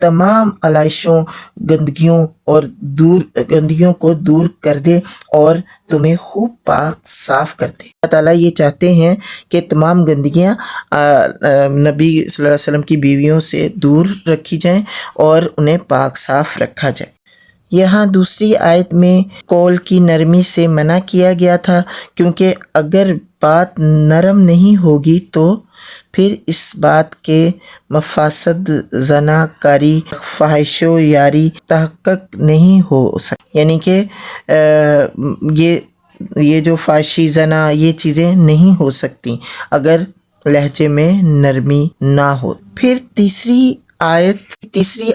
تمام علائشوں گندگیوں کو دور کر دے اور تمہیں خوب پاک صاف کر دے۔ اللہ تعالیٰ یہ چاہتے ہیں کہ تمام گندگیاں نبی صلی اللہ علیہ وسلم کی بیویوں سے دور رکھی جائیں اور انہیں پاک صاف رکھا جائے۔ یہاں دوسری آیت میں قول کی نرمی سے منع کیا گیا تھا، کیونکہ اگر بات نرم نہیں ہوگی تو پھر اس بات کے مفاسد زنا کاری، فحش و یاری تحقق نہیں ہو سکتی، یعنی کہ یہ جو فحشی زنا یہ چیزیں نہیں ہو سکتی اگر لہجے میں نرمی نہ ہو۔ پھر تیسری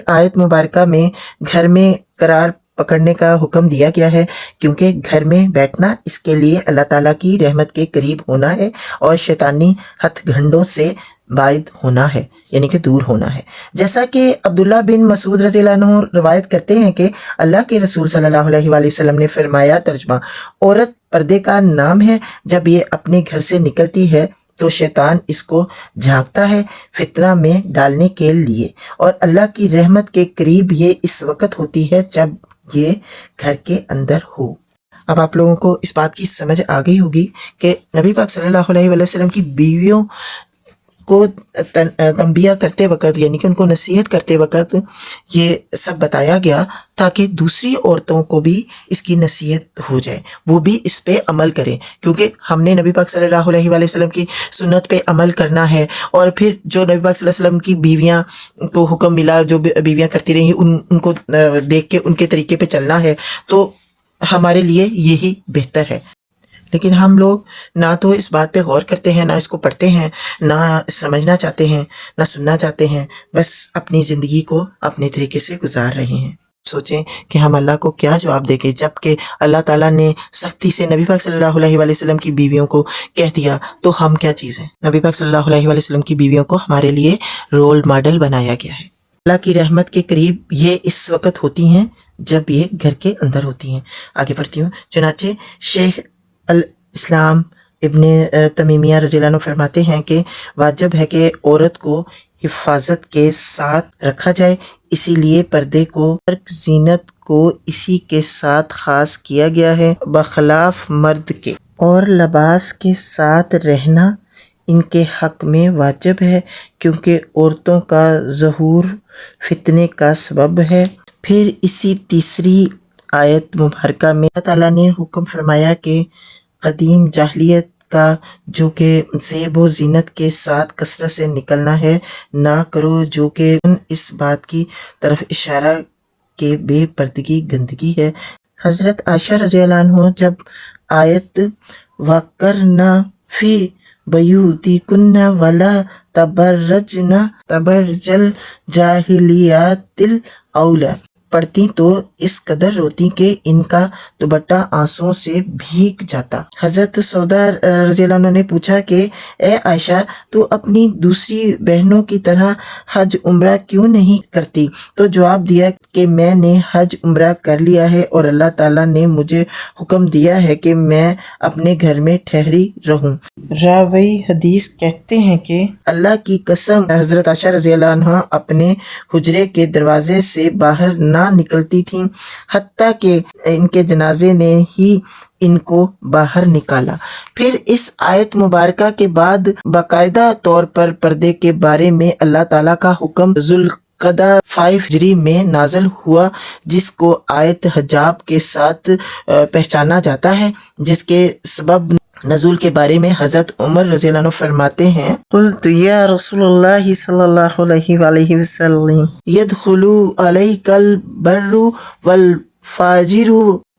آیت مبارکہ میں گھر میں قرار پکڑنے کا حکم دیا گیا ہے، کیونکہ گھر میں بیٹھنا اس کے لیے اللہ تعالیٰ کی رحمت کے قریب ہونا ہے اور شیطانی ہتھ گھنڈوں سے بعید ہونا ہے، یعنی کہ دور ہونا ہے۔ جیسا کہ عبداللہ بن مسعود رضی اللہ عنہ روایت کرتے ہیں کہ اللہ کے رسول صلی اللہ علیہ وآلہ وسلم نے فرمایا، ترجمہ: عورت پردے کا نام ہے، جب یہ اپنے گھر سے نکلتی ہے تو شیطان اس کو جھانکتا ہے فتنہ میں ڈالنے کے لیے، اور اللہ کی رحمت کے قریب یہ اس وقت ہوتی ہے جب یہ گھر کے اندر ہو۔ اب آپ لوگوں کو اس بات کی سمجھ آ گئی ہوگی کہ نبی پاک صلی اللہ علیہ وآلہ وسلم کی بیویوں کو تنبیہ کرتے وقت، یعنی کہ ان کو نصیحت کرتے وقت یہ سب بتایا گیا تاکہ دوسری عورتوں کو بھی اس کی نصیحت ہو جائے، وہ بھی اس پہ عمل کریں، کیونکہ ہم نے نبی پاک صلی اللہ علیہ وآلہ وسلم کی سنت پہ عمل کرنا ہے، اور پھر جو نبی پاک صلی اللہ علیہ وسلم کی بیویاں کو حکم ملا، جو بیویاں کرتی رہیں ان کو دیکھ کے ان کے طریقے پہ چلنا ہے، تو ہمارے لیے یہی بہتر ہے۔ لیکن ہم لوگ نہ تو اس بات پہ غور کرتے ہیں، نہ اس کو پڑھتے ہیں، نہ سمجھنا چاہتے ہیں، نہ سننا چاہتے ہیں، بس اپنی زندگی کو اپنے طریقے سے گزار رہے ہیں۔ سوچیں کہ ہم اللہ کو کیا جواب دیں گے، جب کہ اللہ تعالیٰ نے سختی سے نبی پاک صلی اللہ علیہ وآلہ وسلم کی بیویوں کو کہہ دیا، تو ہم کیا چیز ہیں؟ نبی پاک صلی اللہ علیہ وآلہ وسلم کی بیویوں کو ہمارے لیے رول ماڈل بنایا گیا ہے۔ اللہ کی رحمت کے قریب یہ اس وقت ہوتی ہیں جب یہ گھر کے اندر ہوتی ہیں۔ آگے پڑھتی ہوں۔ چنانچہ شیخ الاسلام ابن تیمیہ رضی اللہ عنہ فرماتے ہیں کہ واجب ہے کہ عورت کو حفاظت کے ساتھ رکھا جائے، اسی لیے پردے کو، زینت کو اسی کے ساتھ خاص کیا گیا ہے بخلاف مرد کے، اور لباس کے ساتھ رہنا ان کے حق میں واجب ہے، کیونکہ عورتوں کا ظہور فتنے کا سبب ہے۔ پھر اسی تیسری آیت مبارکہ میں اللہ تعالیٰ نے حکم فرمایا کہ قدیم جاہلیت کا جو کہ زیب و زینت کے ساتھ کثرت سے نکلنا ہے نہ کرو، جو کہ اس بات کی طرف اشارہ کہ بے پردگی گندگی ہے۔ حضرت عائشہ رضی اللہ عنہ جب آیت وَقَرْنَ فِي بَيُوتِكُنَّ وَلَا تَبَرَّجْنَ تَبَرْجَ الْجَاهِلِيَّةِ الْأُولَىٰ پڑھتی تو اس قدر روتی کہ ان کا دوپٹہ آنسوں سے بھیگ جاتا۔ حضرت سودا رضی اللہ عنہ نے پوچھا کہ اے عائشہ، تو اپنی دوسری بہنوں کی طرح حج عمرہ کیوں نہیں کرتی؟ تو جواب دیا کہ میں نے حج عمرہ کر لیا ہے اور اللہ تعالیٰ نے مجھے حکم دیا ہے کہ میں اپنے گھر میں ٹھہری رہوں۔ راوی حدیث کہتے ہیں کہ اللہ کی قسم حضرت عائشہ رضی اللہ عنہ اپنے حجرے کے دروازے سے باہر نہ نکلتی تھیں حتیٰ کہ ان کے جنازے نے ہی ان کو باہر نکالا۔ پھر اس آیت مبارکہ کے بعد باقاعدہ طور پر پردے کے بارے میں اللہ تعالیٰ کا حکم ذوالقعدہ 5 ہجری میں نازل ہوا، جس کو آیت حجاب کے ساتھ پہچانا جاتا ہے، جس کے سبب نزول کے بارے میں حضرت عمر رضی اللہ عنہ فرماتے ہیں، قلت یا رسول اللہ صلی اللہ علیہ وآلہ وسلم يدخل علیک البر والفاجر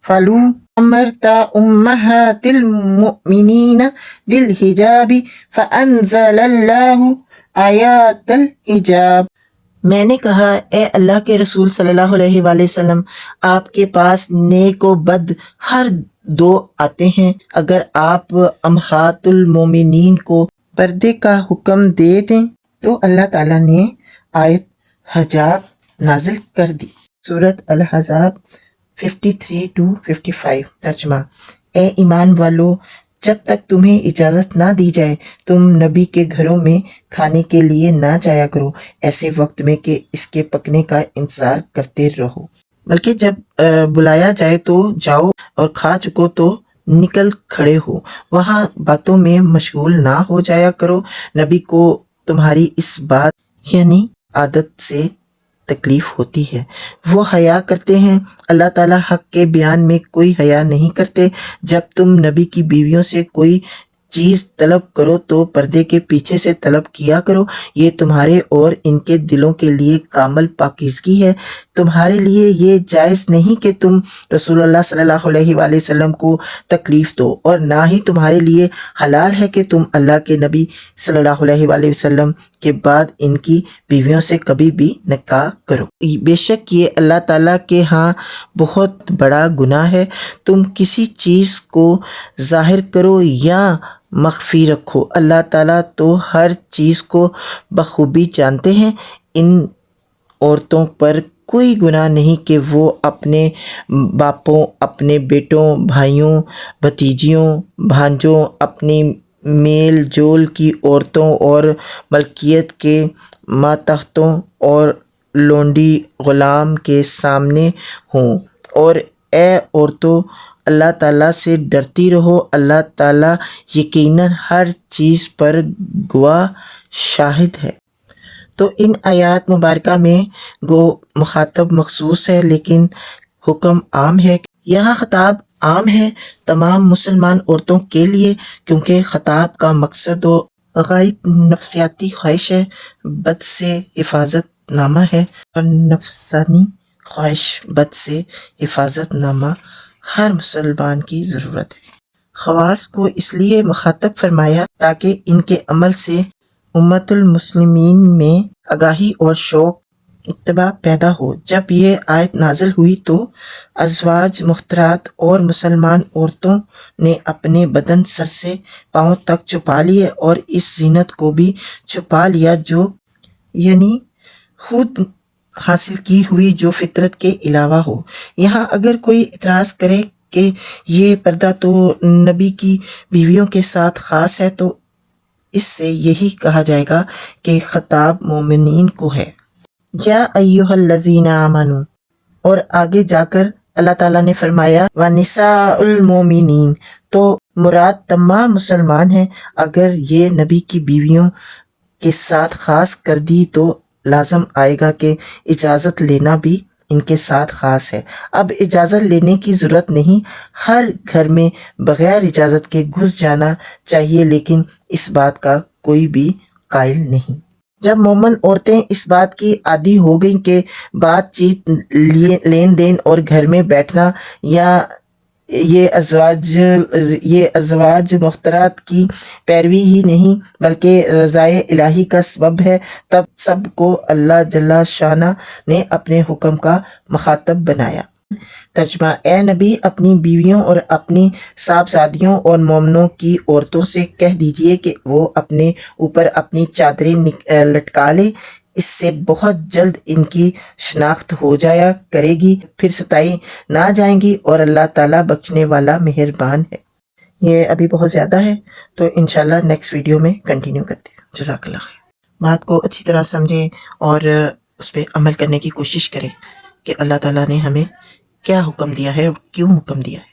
فلو امرت امہات المؤمنین بالحجاب فانزل اللہ آیات الحجاب۔ میں نے کہا، اے اللہ کے رسول صلی اللہ علیہ وآلہ وسلم، آپ کے پاس نیک و بد ہر دو آتے ہیں، اگر آپ امہات المومنین کو پردے کا حکم دے دیں تو اللہ تعالیٰ نے آیت حجاب نازل کر دی۔ سورۃ الحزاب 53-55 ترجمہ: اے ایمان والو، جب تک تمہیں اجازت نہ دی جائے تم نبی کے گھروں میں کھانے کے لیے نہ جایا کرو ایسے وقت میں کہ اس کے پکنے کا انتظار کرتے رہو، بلکہ جب بلایا جائے تو جاؤ اور کھا چکو تو نکل کھڑے ہو، وہاں باتوں میں مشغول نہ ہو جایا کرو۔ نبی کو تمہاری اس بات یعنی عادت سے تکلیف ہوتی ہے، وہ حیا کرتے ہیں، اللہ تعالیٰ حق کے بیان میں کوئی حیا نہیں کرتے۔ جب تم نبی کی بیویوں سے کوئی چیز طلب کرو تو پردے کے پیچھے سے طلب کیا کرو، یہ تمہارے اور ان کے دلوں کے لیے کامل پاکیزگی ہے۔ تمہارے لیے یہ جائز نہیں کہ تم رسول اللہ صلی اللہ علیہ وآلہ وسلم کو تکلیف دو، اور نہ ہی تمہارے لیے حلال ہے کہ تم اللہ کے نبی صلی اللہ علیہ وآلہ وسلم کے بعد ان کی بیویوں سے کبھی بھی نکاح کرو، بے شک یہ اللہ تعالیٰ کے ہاں بہت بڑا گناہ ہے۔ تم کسی چیز کو ظاہر کرو یا مخفی رکھو، اللہ تعالیٰ تو ہر چیز کو بخوبی جانتے ہیں۔ ان عورتوں پر کوئی گناہ نہیں کہ وہ اپنے باپوں، اپنے بیٹوں، بھائیوں، بھتیجیوں، بھانجوں، اپنی میل جول کی عورتوں اور ملکیت کے ماتحتوں اور لونڈی غلام کے سامنے ہوں، اور اے عورتوں اللہ تعالیٰ سے ڈرتی رہو، اللہ تعالیٰ یقیناً ہر چیز پر گواہ شاہد ہے۔ تو ان آیات مبارکہ میں گو مخاطب مخصوص ہے لیکن حکم عام ہے۔ یہاں خطاب عام ہے تمام مسلمان عورتوں کے لیے، کیونکہ خطاب کا مقصد و غائد نفسیاتی خواہش بد سے حفاظت نامہ ہے، اور نفسانی خواہش بد سے حفاظت نامہ ہر مسلمان کی ضرورت ہے۔ خواص کو اس لیے مخاطب فرمایا تاکہ ان کے عمل سے امت المسلمین میں آگاہی اور شوق اتباع پیدا ہو۔ جب یہ آیت نازل ہوئی تو ازواج محترمات اور مسلمان عورتوں نے اپنے بدن سر سے پاؤں تک چھپا لیے اور اس زینت کو بھی چھپا لیا جو یعنی خود حاصل کی ہوئی جو فطرت کے علاوہ ہو۔ یہاں اگر کوئی اعتراض کرے کہ یہ پردہ تو نبی کی بیویوں کے ساتھ خاص ہے تو اس سے یہی کہا جائے گا کہ خطاب مومنین کو ہے، یا ایھا الذین آمنوا، اور آگے جا کر اللہ تعالیٰ نے فرمایا وَنِسَاءُ الْمُؤْمِنِينَ، تو مراد تمام مسلمان ہیں۔ اگر یہ نبی کی بیویوں کے ساتھ خاص کر دی تو لازم آئے گا کہ اجازت لینا بھی ان کے ساتھ خاص ہے۔ اب اجازت لینے کی ضرورت نہیں، ہر گھر میں بغیر اجازت کے گھس جانا چاہیے، لیکن اس بات کا کوئی بھی قائل نہیں۔ جب مومن عورتیں اس بات کی عادی ہو گئیں کہ بات چیت، لین دین اور گھر میں بیٹھنا یا یہ ازواج محترمات کی پیروی ہی نہیں بلکہ رضائے الہی کا سبب ہے، تب سب کو اللہ جل شانہ نے اپنے حکم کا مخاطب بنایا۔ ترجمہ: اے نبی اپنی بیویوں اور اپنی صاحبزادیوں اور مومنوں کی عورتوں سے کہہ دیجئے کہ وہ اپنے اوپر اپنی چادریں لٹکا لیں، اس سے بہت جلد ان کی شناخت ہو جایا کرے گی، پھر ستائی نہ جائیں گی، اور اللہ تعالیٰ بخشنے والا مہربان ہے۔ یہ ابھی بہت زیادہ ہے تو انشاءاللہ نیکسٹ ویڈیو میں کنٹینیو کرتے ہیں۔ جزاک اللہ خیر۔ بات کو اچھی طرح سمجھیں اور اس پہ عمل کرنے کی کوشش کریں کہ اللہ تعالیٰ نے ہمیں کیا حکم دیا ہے اور کیوں حکم دیا ہے۔